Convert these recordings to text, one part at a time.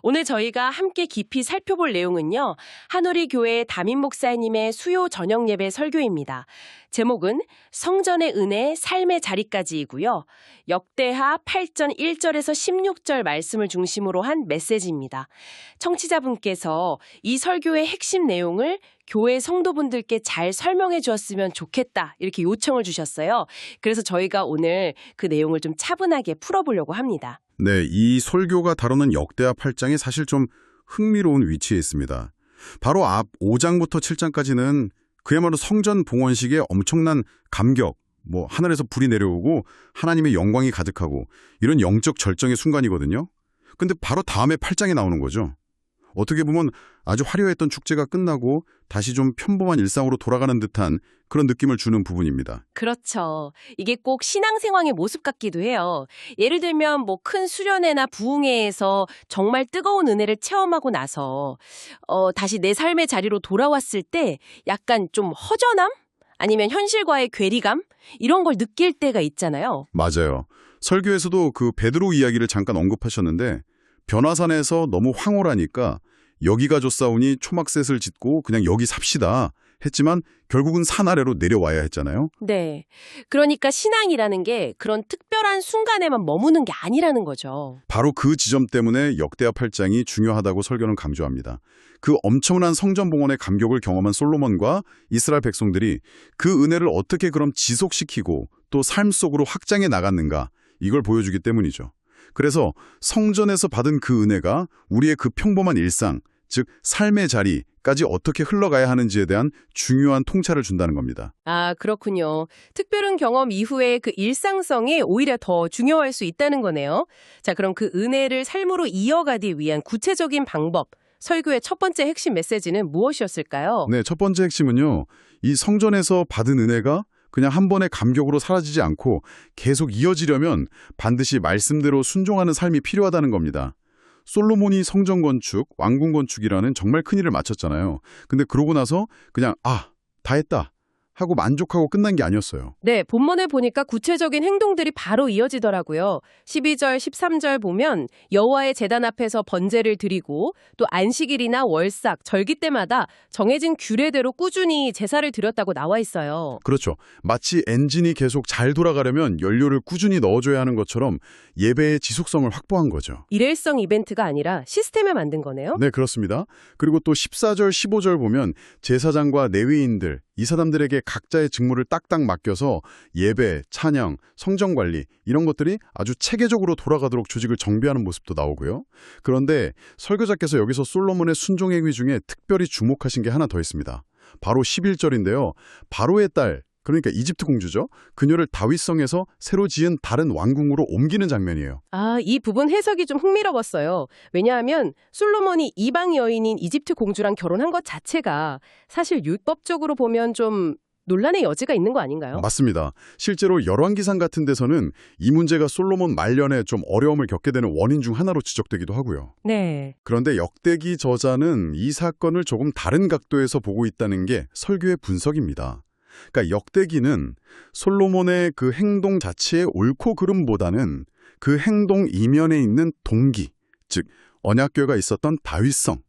오늘 저희가 함께 깊이 살펴볼 내용은요. 한우리 교회 담임 목사님의 수요 저녁 예배 설교입니다. 제목은 성전의 은혜, 삶의 자리까지이고요. 역대하 8전 1절에서 16절 말씀을 중심으로 한 메시지입니다. 청취자분께서 이 설교의 핵심 내용을 교회 성도분들께 잘 설명해 주었으면 좋겠다 이렇게 요청을 주셨어요. 그래서 저희가 오늘 그 내용을 좀 차분하게 풀어보려고 합니다. 네, 이 설교가 다루는 역대하 8장이 사실 좀 흥미로운 위치에 있습니다. 바로 앞 5장부터 7장까지는 그야말로 성전 봉헌식의 엄청난 감격, 하늘에서 불이 내려오고 하나님의 영광이 가득하고 이런 영적 절정의 순간이거든요. 근데 바로 다음에 8장에 나오는 거죠. 어떻게 보면 아주 화려했던 축제가 끝나고 다시 좀 평범한 일상으로 돌아가는 듯한 그런 느낌을 주는 부분입니다. 그렇죠. 이게 꼭 신앙생활의 모습 같기도 해요. 예를 들면 큰 수련회나 부흥회에서 정말 뜨거운 은혜를 체험하고 나서 다시 내 삶의 자리로 돌아왔을 때 약간 좀 허전함? 아니면 현실과의 괴리감? 이런 걸 느낄 때가 있잖아요. 맞아요. 설교에서도 그 베드로 이야기를 잠깐 언급하셨는데 변화산에서 너무 황홀하니까 여기가 좋사오니 초막셋을 짓고 그냥 여기 삽시다 했지만 결국은 산 아래로 내려와야 했잖아요. 네. 그러니까 신앙이라는 게 그런 특별한 순간에만 머무는 게 아니라는 거죠. 바로 그 지점 때문에 역대하 8장이 중요하다고 설교는 강조합니다. 그 엄청난 성전 봉헌의 감격을 경험한 솔로몬과 이스라엘 백성들이 그 은혜를 어떻게 그럼 지속시키고 또 삶 속으로 확장해 나갔는가 이걸 보여주기 때문이죠. 그래서 성전에서 받은 그 은혜가 우리의 그 평범한 일상, 즉 삶의 자리까지 어떻게 흘러가야 하는지에 대한 중요한 통찰을 준다는 겁니다. 아, 그렇군요. 특별한 경험 이후에 그 일상성이 오히려 더 중요할 수 있다는 거네요. 자, 그럼 그 은혜를 삶으로 이어가기 위한 구체적인 방법, 설교의 첫 번째 핵심 메시지는 무엇이었을까요? 네, 첫 번째 핵심은요. 이 성전에서 받은 은혜가 그냥 한 번의 감격으로 사라지지 않고 계속 이어지려면 반드시 말씀대로 순종하는 삶이 필요하다는 겁니다. 솔로몬이 성전 건축, 왕궁 건축이라는 정말 큰 일을 마쳤잖아요. 근데 그러고 나서 그냥 다 했다 하고 만족하고 끝난 게 아니었어요. 네, 본문에 보니까 구체적인 행동들이 바로 이어지더라고요. 12절, 13절 보면 여호와의 제단 앞에서 번제를 드리고 또 안식일이나 월삭, 절기 때마다 정해진 규례대로 꾸준히 제사를 드렸다고 나와 있어요. 그렇죠. 마치 엔진이 계속 잘 돌아가려면 연료를 꾸준히 넣어줘야 하는 것처럼 예배의 지속성을 확보한 거죠. 일회성 이벤트가 아니라 시스템을 만든 거네요? 네, 그렇습니다. 그리고 또 14절, 15절 보면 제사장과 레위인들, 이 사람들에게 각자의 직무를 딱딱 맡겨서 예배, 찬양, 성전관리 이런 것들이 아주 체계적으로 돌아가도록 조직을 정비하는 모습도 나오고요. 그런데 설교자께서 여기서 솔로몬의 순종 행위 중에 특별히 주목하신 게 하나 더 있습니다. 바로 11절인데요. 바로의 딸, 그러니까 이집트 공주죠. 그녀를 다윗성에서 새로 지은 다른 왕궁으로 옮기는 장면이에요. 아, 이 부분 해석이 좀 흥미로웠어요. 왜냐하면 솔로몬이 이방 여인인 이집트 공주랑 결혼한 것 자체가 사실 율법적으로 보면 좀 논란의 여지가 있는 거 아닌가요? 맞습니다. 실제로 열왕기상 같은 데서는 이 문제가 솔로몬 말년에 좀 어려움을 겪게 되는 원인 중 하나로 지적되기도 하고요. 네. 그런데 역대기 저자는 이 사건을 조금 다른 각도에서 보고 있다는 게 설교의 분석입니다. 그러니까 역대기는 솔로몬의 그 행동 자체의 옳고 그름보다는 그 행동 이면에 있는 동기, 즉 언약궤가 있었던 다윗성,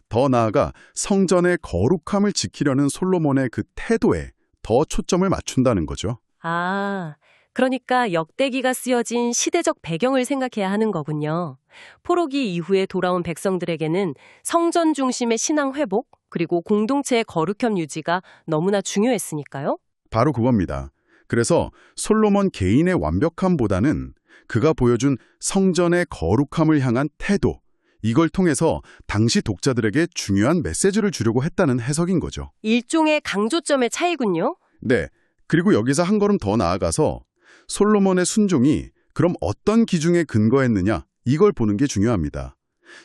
더 나아가 성전의 거룩함을 지키려는 솔로몬의 그 태도에 더 초점을 맞춘다는 거죠. 아, 그러니까 역대기가 쓰여진 시대적 배경을 생각해야 하는 거군요. 포로기 이후에 돌아온 백성들에게는 성전 중심의 신앙 회복, 그리고 공동체의 거룩함 유지가 너무나 중요했으니까요. 바로 그겁니다. 그래서 솔로몬 개인의 완벽함보다는 그가 보여준 성전의 거룩함을 향한 태도, 이걸 통해서 당시 독자들에게 중요한 메시지를 주려고 했다는 해석인 거죠. 일종의 강조점의 차이군요. 네, 그리고 여기서 한 걸음 더 나아가서 솔로몬의 순종이 그럼 어떤 기준에 근거했느냐, 이걸 보는 게 중요합니다.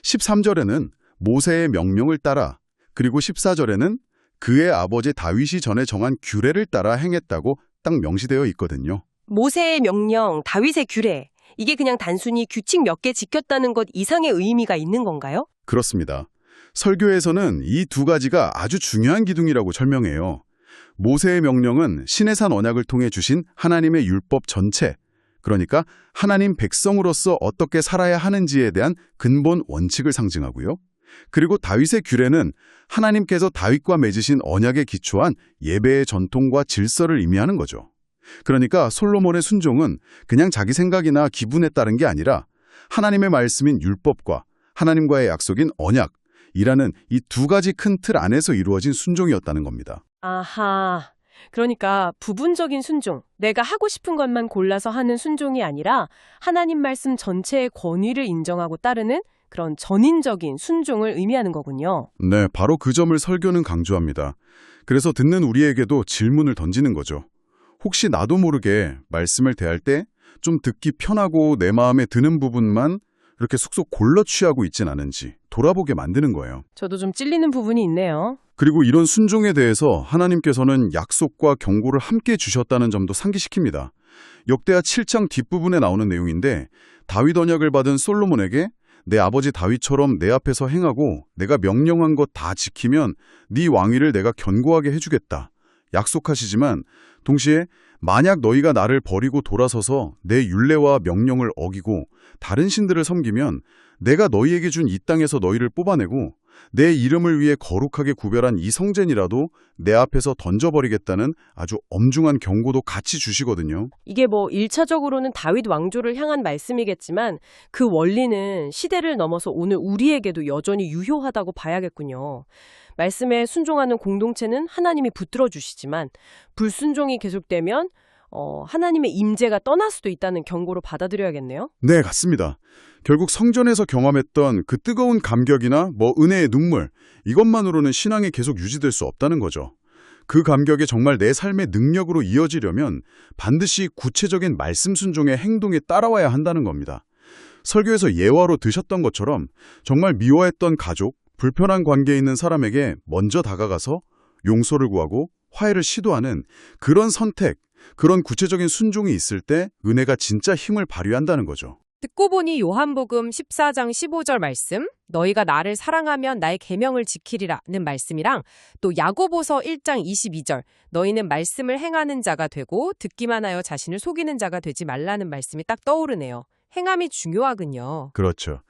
13절에는 모세의 명령을 따라, 그리고 14절에는 그의 아버지 다윗이 전에 정한 규례를 따라 행했다고 딱 명시되어 있거든요. 모세의 명령, 다윗의 규례, 이게 그냥 단순히 규칙 몇 개 지켰다는 것 이상의 의미가 있는 건가요? 그렇습니다. 설교에서는 이 두 가지가 아주 중요한 기둥이라고 설명해요. 모세의 명령은 시내산 언약을 통해 주신 하나님의 율법 전체, 그러니까 하나님 백성으로서 어떻게 살아야 하는지에 대한 근본 원칙을 상징하고요. 그리고 다윗의 규례는 하나님께서 다윗과 맺으신 언약에 기초한 예배의 전통과 질서를 의미하는 거죠. 그러니까 솔로몬의 순종은 그냥 자기 생각이나 기분에 따른 게 아니라 하나님의 말씀인 율법과 하나님과의 약속인 언약이라는 이 두 가지 큰 틀 안에서 이루어진 순종이었다는 겁니다. 아하. 그러니까 부분적인 순종, 내가 하고 싶은 것만 골라서 하는 순종이 아니라 하나님 말씀 전체의 권위를 인정하고 따르는 그런 전인적인 순종을 의미하는 거군요. 네, 바로 그 점을 설교는 강조합니다. 그래서 듣는 우리에게도 질문을 던지는 거죠. 혹시 나도 모르게 말씀을 대할 때 좀 듣기 편하고 내 마음에 드는 부분만 이렇게 쑥쑥 골라 취하고 있진 않은지 돌아보게 만드는 거예요. 저도 좀 찔리는 부분이 있네요. 그리고 이런 순종에 대해서 하나님께서는 약속과 경고를 함께 주셨다는 점도 상기시킵니다. 역대하 7장 뒷부분에 나오는 내용인데 다윗 언약을 받은 솔로몬에게 내 아버지 다윗처럼 내 앞에서 행하고 내가 명령한 것 다 지키면 네 왕위를 내가 견고하게 해주겠다. 약속하시지만 동시에 만약 너희가 나를 버리고 돌아서서 내 율례와 명령을 어기고 다른 신들을 섬기면 내가 너희에게 준 이 땅에서 너희를 뽑아내고 내 이름을 위해 거룩하게 구별한 이 성전이라도 내 앞에서 던져버리겠다는 아주 엄중한 경고도 같이 주시거든요. 이게 뭐 1차적으로는 다윗 왕조를 향한 말씀이겠지만 그 원리는 시대를 넘어서 오늘 우리에게도 여전히 유효하다고 봐야겠군요. 말씀에 순종하는 공동체는 하나님이 붙들어 주시지만 불순종이 계속되면 하나님의 임재가 떠날 수도 있다는 경고로 받아들여야겠네요. 네, 같습니다. 결국 성전에서 경험했던 그 뜨거운 감격이나 은혜의 눈물, 이것만으로는 신앙이 계속 유지될 수 없다는 거죠. 그 감격이 정말 내 삶의 능력으로 이어지려면 반드시 구체적인 말씀 순종의 행동에 따라와야 한다는 겁니다. 설교에서 예화로 드셨던 것처럼 정말 미워했던 가족, 불편한 관계에 있는 사람에게 먼저 다가가서 용서를 구하고 화해를 시도하는 그런 선택, 그런 구체적인 순종이 있을 때 은혜가 진짜 힘을 발휘한다는 거죠. 듣고 보니 요한복음 14장 15절 말씀, 너희가 나를 사랑하면 나의 계명을 지키리라는 말씀이랑 또 야고보서 1장 22절, 너희는 말씀을 행하는 자가 되고 듣기만 하여 자신을 속이는 자가 되지 말라는 말씀이 딱 떠오르네요. 행함이 중요하군요. 그렇죠.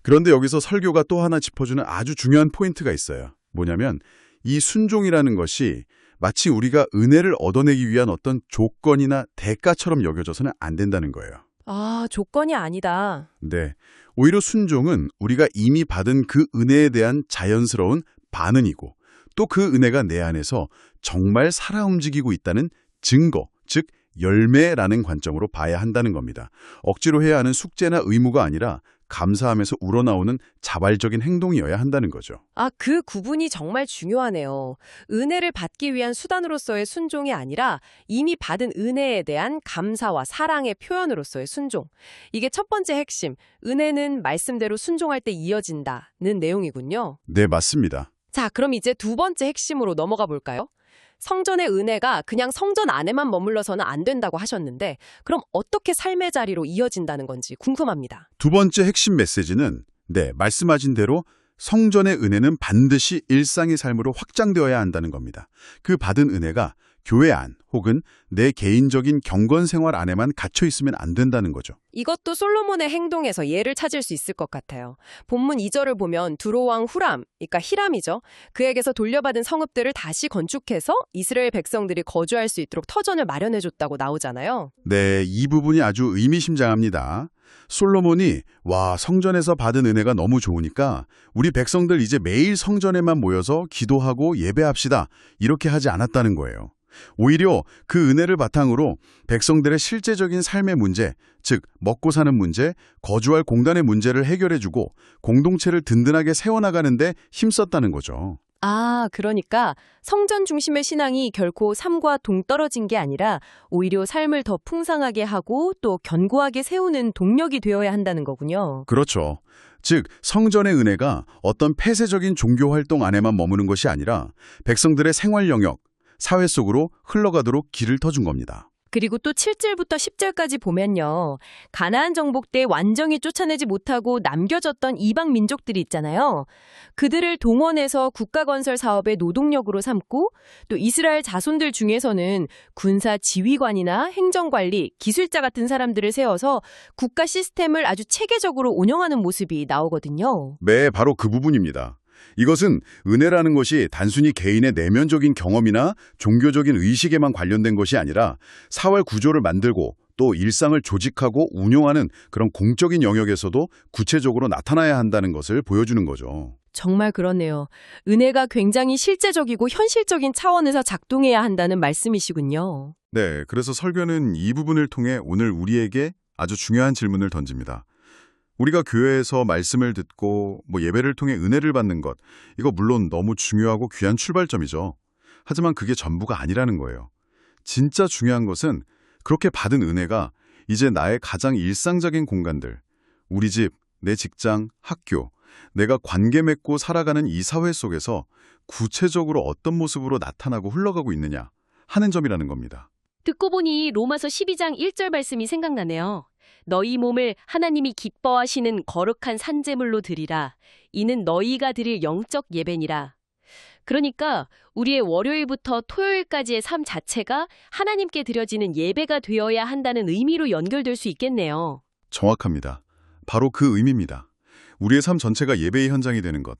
그런데 여기서 설교가 또 하나 짚어주는 아주 중요한 포인트가 있어요. 뭐냐면 이 순종이라는 것이 마치 우리가 은혜를 얻어내기 위한 어떤 조건이나 대가처럼 여겨져서는 안 된다는 거예요. 아, 조건이 아니다. 네. 오히려 순종은 우리가 이미 받은 그 은혜에 대한 자연스러운 반응이고 또 그 은혜가 내 안에서 정말 살아 움직이고 있다는 증거, 즉 열매라는 관점으로 봐야 한다는 겁니다. 억지로 해야 하는 숙제나 의무가 아니라 감사하면서 우러나오는 자발적인 행동이어야 한다는 거죠. 아, 그 구분이 정말 중요하네요. 은혜를 받기 위한 수단으로서의 순종이 아니라 이미 받은 은혜에 대한 감사와 사랑의 표현으로서의 순종. 이게 첫 번째 핵심, 은혜는 말씀대로 순종할 때 이어진다는 내용이군요. 네, 맞습니다. 자, 그럼 이제 두 번째 핵심으로 넘어가 볼까요? 성전의 은혜가 그냥 성전 안에만 머물러서는 안 된다고 하셨는데 그럼 어떻게 삶의 자리로 이어진다는 건지 궁금합니다. 두 번째 핵심 메시지는 말씀하신 대로 성전의 은혜는 반드시 일상의 삶으로 확장되어야 한다는 겁니다. 그 받은 은혜가 교회 안 혹은 내 개인적인 경건 생활 안에만 갇혀 있으면 안 된다는 거죠. 이것도 솔로몬의 행동에서 예를 찾을 수 있을 것 같아요. 본문 2절을 보면 두로왕 후람, 그러니까 히람이죠. 그에게서 돌려받은 성읍들을 다시 건축해서 이스라엘 백성들이 거주할 수 있도록 터전을 마련해줬다고 나오잖아요. 네, 이 부분이 아주 의미심장합니다. 솔로몬이 성전에서 받은 은혜가 너무 좋으니까 우리 백성들 이제 매일 성전에만 모여서 기도하고 예배합시다. 이렇게 하지 않았다는 거예요. 오히려 그 은혜를 바탕으로 백성들의 실제적인 삶의 문제, 즉 먹고 사는 문제, 거주할 공간의 문제를 해결해주고 공동체를 든든하게 세워나가는 데 힘썼다는 거죠. 아, 그러니까 성전 중심의 신앙이 결코 삶과 동떨어진 게 아니라 오히려 삶을 더 풍성하게 하고 또 견고하게 세우는 동력이 되어야 한다는 거군요. 그렇죠. 즉 성전의 은혜가 어떤 폐쇄적인 종교 활동 안에만 머무는 것이 아니라 백성들의 생활 영역, 사회 속으로 흘러가도록 길을 터준 겁니다. 그리고 또 7절부터 10절까지 보면요. 가나안 정복 때 완전히 쫓아내지 못하고 남겨졌던 이방 민족들이 있잖아요. 그들을 동원해서 국가 건설 사업의 노동력으로 삼고 또 이스라엘 자손들 중에서는 군사 지휘관이나 행정관리, 기술자 같은 사람들을 세워서 국가 시스템을 아주 체계적으로 운영하는 모습이 나오거든요. 네, 바로 그 부분입니다. 이것은 은혜라는 것이 단순히 개인의 내면적인 경험이나 종교적인 의식에만 관련된 것이 아니라 사회 구조를 만들고 또 일상을 조직하고 운영하는 그런 공적인 영역에서도 구체적으로 나타나야 한다는 것을 보여주는 거죠. 정말 그러네요. 은혜가 굉장히 실제적이고 현실적인 차원에서 작동해야 한다는 말씀이시군요. 네, 그래서 설교는 이 부분을 통해 오늘 우리에게 아주 중요한 질문을 던집니다. 우리가 교회에서 말씀을 듣고 예배를 통해 은혜를 받는 것, 이거 물론 너무 중요하고 귀한 출발점이죠. 하지만 그게 전부가 아니라는 거예요. 진짜 중요한 것은 그렇게 받은 은혜가 이제 나의 가장 일상적인 공간들, 우리 집, 내 직장, 학교, 내가 관계 맺고 살아가는 이 사회 속에서 구체적으로 어떤 모습으로 나타나고 흘러가고 있느냐 하는 점이라는 겁니다. 듣고 보니 로마서 12장 1절 말씀이 생각나네요. 너희 몸을 하나님이 기뻐하시는 거룩한 산제물로 드리라. 이는 너희가 드릴 영적 예배니라. 그러니까 우리의 월요일부터 토요일까지의 삶 자체가 하나님께 드려지는 예배가 되어야 한다는 의미로 연결될 수 있겠네요. 정확합니다. 바로 그 의미입니다. 우리의 삶 전체가 예배의 현장이 되는 것.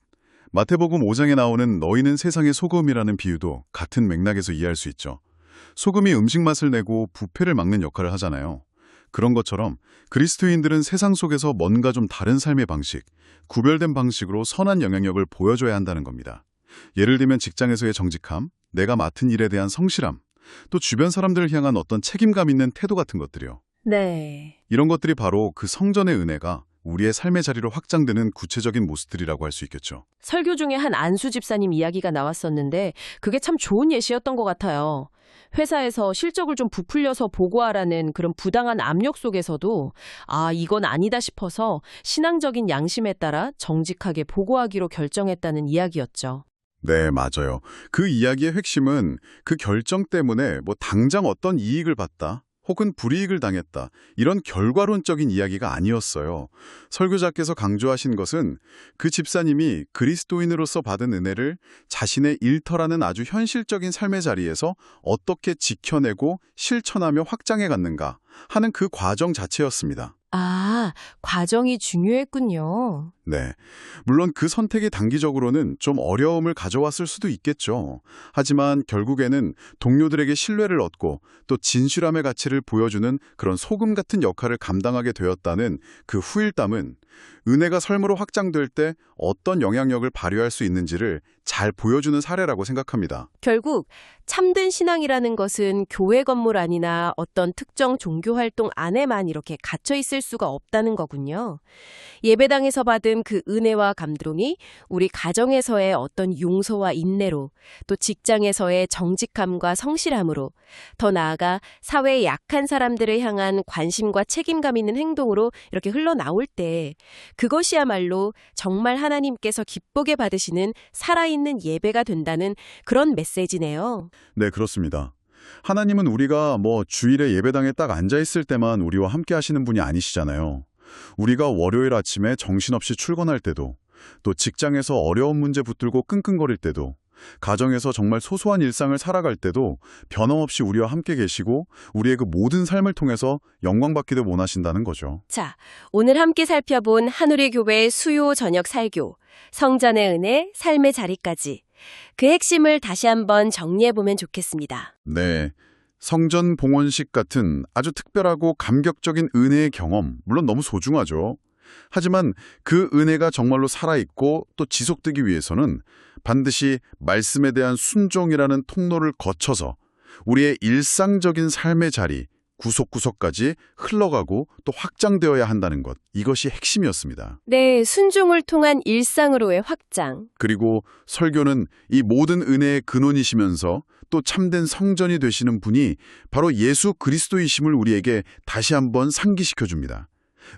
마태복음 5장에 나오는 너희는 세상의 소금이라는 비유도 같은 맥락에서 이해할 수 있죠. 소금이 음식 맛을 내고 부패를 막는 역할을 하잖아요. 그런 것처럼 그리스도인들은 세상 속에서 뭔가 좀 다른 삶의 방식, 구별된 방식으로 선한 영향력을 보여줘야 한다는 겁니다. 예를 들면 직장에서의 정직함, 내가 맡은 일에 대한 성실함, 또 주변 사람들을 향한 어떤 책임감 있는 태도 같은 것들이요. 네. 이런 것들이 바로 그 성전의 은혜가 우리의 삶의 자리로 확장되는 구체적인 모습들이라고 할 수 있겠죠. 설교 중에 한 안수 집사님 이야기가 나왔었는데 그게 참 좋은 예시였던 것 같아요. 회사에서 실적을 좀 부풀려서 보고하라는 그런 부당한 압력 속에서도 이건 아니다 싶어서 신앙적인 양심에 따라 정직하게 보고하기로 결정했다는 이야기였죠. 네, 맞아요. 그 이야기의 핵심은 그 결정 때문에 당장 어떤 이익을 봤다, 혹은 불이익을 당했다, 이런 결과론적인 이야기가 아니었어요. 설교자께서 강조하신 것은 그 집사님이 그리스도인으로서 받은 은혜를 자신의 일터라는 아주 현실적인 삶의 자리에서 어떻게 지켜내고 실천하며 확장해 갔는가 하는 그 과정 자체였습니다. 과정이 중요했군요. 네. 물론 그 선택이 단기적으로는 좀 어려움을 가져왔을 수도 있겠죠. 하지만 결국에는 동료들에게 신뢰를 얻고 또 진실함의 가치를 보여주는 그런 소금 같은 역할을 감당하게 되었다는 그 후일담은 은혜가 삶으로 확장될 때 어떤 영향력을 발휘할 수 있는지를 잘 보여주는 사례라고 생각합니다. 결국 참된 신앙이라는 것은 교회 건물 안이나 어떤 특정 종교 활동 안에만 이렇게 갇혀 있을 수가 없다는 거군요. 예배당에서 받은 그 은혜와 감동이 우리 가정에서의 어떤 용서와 인내로, 또 직장에서의 정직함과 성실함으로, 더 나아가 사회의 약한 사람들을 향한 관심과 책임감 있는 행동으로 이렇게 흘러나올 때 그것이야말로 정말 하나님께서 기쁘게 받으시는 살아있는 예배가 된다는 그런 메시지네요. 네, 그렇습니다. 하나님은 우리가 주일에 예배당에 딱 앉아있을 때만 우리와 함께 하시는 분이 아니시잖아요. 우리가 월요일 아침에 정신없이 출근할 때도, 또 직장에서 어려운 문제 붙들고 끙끙거릴 때도, 가정에서 정말 소소한 일상을 살아갈 때도 변함없이 우리와 함께 계시고 우리의 그 모든 삶을 통해서 영광받기를 원하신다는 거죠. 자, 오늘 함께 살펴본 한우리 교회 수요 저녁 설교, 성전의 은혜, 삶의 자리까지. 그 핵심을 다시 한번 정리해보면 좋겠습니다. 네. 성전 봉헌식 같은 아주 특별하고 감격적인 은혜의 경험, 물론 너무 소중하죠. 하지만 그 은혜가 정말로 살아있고 또 지속되기 위해서는 반드시 말씀에 대한 순종이라는 통로를 거쳐서 우리의 일상적인 삶의 자리, 구석구석까지 흘러가고 또 확장되어야 한다는 것, 이것이 핵심이었습니다. 네, 순종을 통한 일상으로의 확장. 그리고 설교는 이 모든 은혜의 근원이시면서 또 참된 성전이 되시는 분이 바로 예수 그리스도이심을 우리에게 다시 한번 상기시켜줍니다.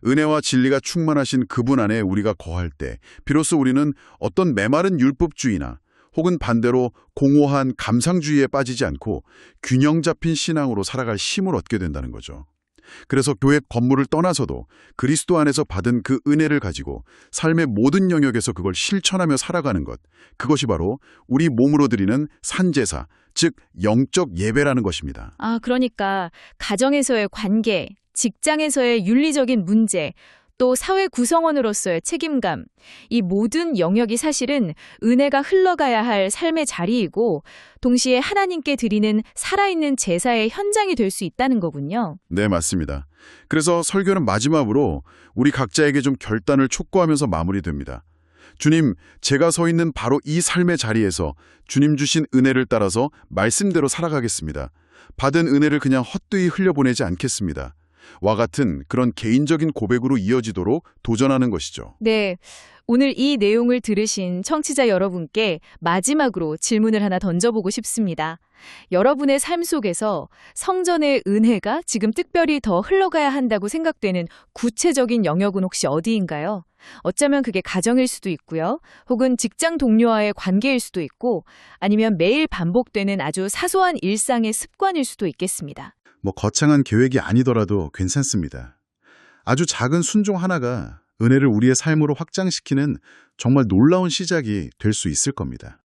은혜와 진리가 충만하신 그분 안에 우리가 거할 때 비로소 우리는 어떤 메마른 율법주의나 혹은 반대로 공허한 감상주의에 빠지지 않고 균형 잡힌 신앙으로 살아갈 힘을 얻게 된다는 거죠. 그래서 교회 건물을 떠나서도 그리스도 안에서 받은 그 은혜를 가지고 삶의 모든 영역에서 그걸 실천하며 살아가는 것, 그것이 바로 우리 몸으로 드리는 산제사, 즉 영적 예배라는 것입니다. 아, 그러니까 가정에서의 관계, 직장에서의 윤리적인 문제, 또 사회 구성원으로서의 책임감, 이 모든 영역이 사실은 은혜가 흘러가야 할 삶의 자리이고 동시에 하나님께 드리는 살아있는 제사의 현장이 될 수 있다는 거군요. 네, 맞습니다. 그래서 설교는 마지막으로 우리 각자에게 좀 결단을 촉구하면서 마무리됩니다. 주님, 제가 서 있는 바로 이 삶의 자리에서 주님 주신 은혜를 따라서 말씀대로 살아가겠습니다. 받은 은혜를 그냥 헛되이 흘려보내지 않겠습니다. 와 같은 그런 개인적인 고백으로 이어지도록 도전하는 것이죠. 네, 오늘 이 내용을 들으신 청취자 여러분께 마지막으로 질문을 하나 던져보고 싶습니다. 여러분의 삶 속에서 성전의 은혜가 지금 특별히 더 흘러가야 한다고 생각되는 구체적인 영역은 혹시 어디인가요? 어쩌면 그게 가정일 수도 있고요. 혹은 직장 동료와의 관계일 수도 있고 아니면 매일 반복되는 아주 사소한 일상의 습관일 수도 있겠습니다. 거창한 계획이 아니더라도 괜찮습니다. 아주 작은 순종 하나가 은혜를 우리의 삶으로 확장시키는 정말 놀라운 시작이 될 수 있을 겁니다.